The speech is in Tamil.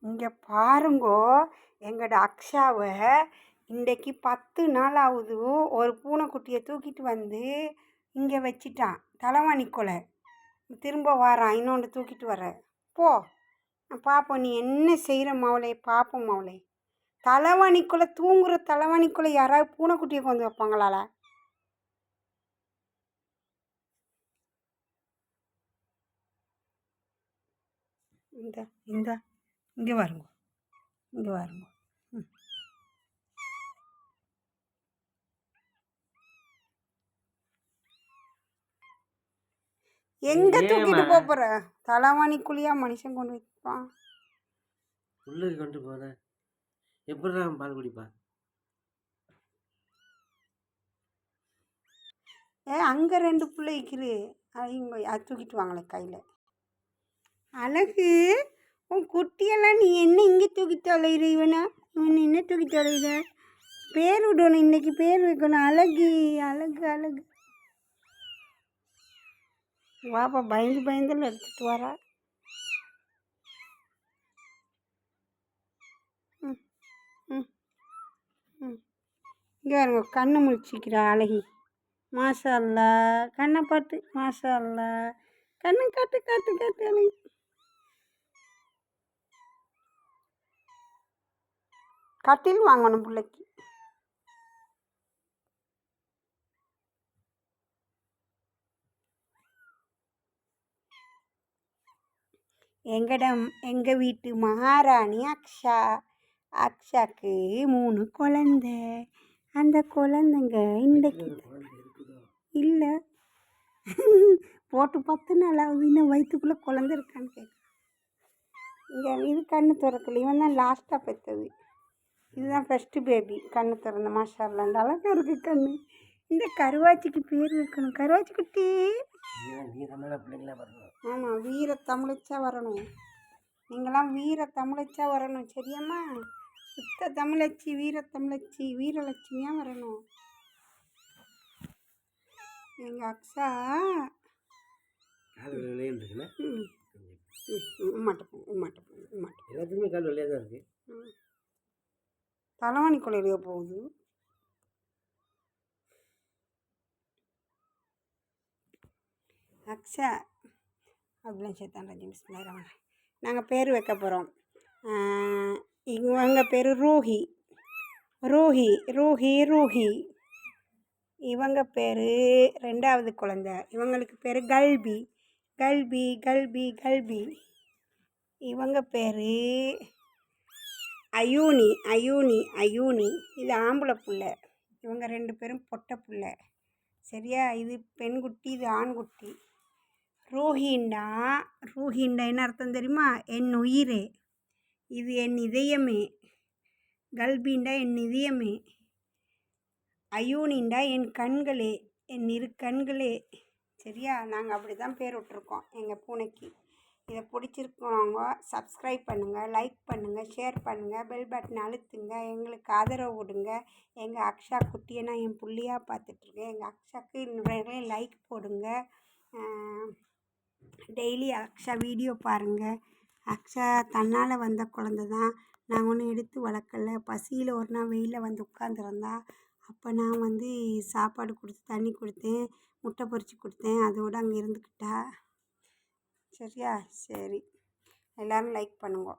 இங்கே பாருங்கோ, எங்களோட அக்ஷாவை இன்றைக்கி 10 நாள் ஆகுது. ஒரு பூனைக்குட்டியை தூக்கிட்டு வந்து இங்கே வச்சிட்டான். தலைவாணி கொலை. திரும்ப வாரான், இன்னொன்று தூக்கிட்டு வர. போ, பார்ப்போம் நீ என்ன செய்கிற மவளே. பார்ப்போம் மவளே. தலைவாணிக்குள்ளே தூங்குற தலைவாணிக்குள்ளே யாராவது பூனைக்குட்டியை கொண்டு வைப்பாங்களால? இந்த இந்த இங்கே வருங்க, இங்கே வருங்க. எங்கே தூக்கிட்டு போகிற? தலைவாணிக்குள்ளேயா மனுஷன் கொண்டு வைப்பான்? உள்ளே கொண்டு போகிறேன். எப்படி நான் பால் குடிப்பேன்? அங்கே 2 பிள்ளை இருக்குது. அது தூக்கிட்டு வாங்களே கையில். அழகு, உன் குட்டியெல்லாம் நீ என்ன இங்கே தூக்கிட்டு அலையிற? இவன் என்ன தூக்கிட்டு அலையிற? பேர் விடணும், இன்றைக்கி பேர் வைக்கணும். அழகு அழகு அழகு. வாப்பா, பயந்து பயந்துல எடுத்துகிட்டு வரா. ம் ம் ம் இங்கே இருங்க, கண்ணு முழிச்சிக்கிறா அழகி. மாஷா அல்லா, கண்ணை பார்த்து மாஷா அல்லா. கண்ணை காட்டு காட்டு காட்டு அழகி. கட்டில் வாங்கணும் பிள்ளைக்கு. எங்கள் வீட்டு மகாராணி அக்ஷா. அக்ஷாக்கு 3 குழந்த. அந்த குழந்தைங்க இன்றைக்கு இல்லை போட்டு 10 நாள் ஆகுது. இன்னும் வயிற்றுக்குள்ளே குழந்த இருக்கான்னு கேட்குறேன். இங்கே இது கண்ணு திறக்கல. இவன் தான் லாஸ்ட்டாக பெற்றது. இதுதான் ஃபஸ்ட்டு பேபி. கண்ணு திறந்த மாஷா அல்லாஹ். அழகாக இருக்குது கண்ணு. இந்த கருவாச்சிக்கு பேர் வைக்கணும். கருவாச்சி குட்டி. ஆமாம், வீர தமிழச்சா வரணும். நீங்களாம் வீர தமிழச்சா வரணும். சரியாம்மா? சுத்த தமிழச்சி, வீர தமிழச்சி, வீரலட்சுமியாக வரணும். எங்கள் அக்ஷா எல்லாத்துக்குமே கால் வழியாக தான் இருக்குது. தலைவாணி கொலையில போகுது. அக்ஷா அப்படின்னு சேர்த்தான் ரஜினி. பிஸ்மில்லாஹிர். நாங்கள் பேர் வைக்க போகிறோம். இவங்க பேர் ரூஹி. ரூஹி ரூஹி ரூஹி. இவங்க பேர் 2வது குழந்தை. இவங்களுக்கு பேர் கல்பி. கல்பி கல்பி கல்பி. இவங்க பேர் அயூனி அயூனி அயூனி. இது ஆம்பளை புள்ள. இவங்க 2 பேரும் பொட்டை புள்ள. சரியா? இது பெண்குட்டி, இது ஆண்குட்டி. ரூஹின்னா என்ன அர்த்தம் தெரியுமா? என் உயிரே. இது என் இதயமே. கல்பின்டா என் இதயமே. அயூனின்டா என் கண்களே, என் 2 கண்களே. சரியா? நாங்கள் அப்படி தான் பேர் விட்ருக்கோம் எங்கள் பூனைக்கு. இதை பிடிச்சிருக்கவங்க சப்ஸ்கிரைப் பண்ணுங்கள், லைக் பண்ணுங்கள், ஷேர் பண்ணுங்கள், பெல் பட்டன் அழுத்துங்க. எங்களுக்கு ஆதரவு கொடுங்க. எங்கள் அக்ஷா குட்டியை நான் என் புள்ளியாக பார்த்துட்ருக்கேன். எங்கள் அக்ஷாக்கு நிறைய லைக் போடுங்க. டெய்லி அக்ஷா வீடியோ பாருங்கள். அக்ஷா தன்னால் வந்த குழந்த தான். நான் ஒன்றும் எடுத்து வளர்க்கல. பசியில் ஒரு நாள் வெயிலில் வந்து உட்காந்துருந்தா. அப்போ நான் வந்து சாப்பாடு கொடுத்து தண்ணி கொடுத்தேன், முட்டை பொரித்து கொடுத்தேன். அதோடு அங்கே இருந்துக்கிட்டா. சரியா? சரி, எல்லோரும் லைக் பண்ணுங்க.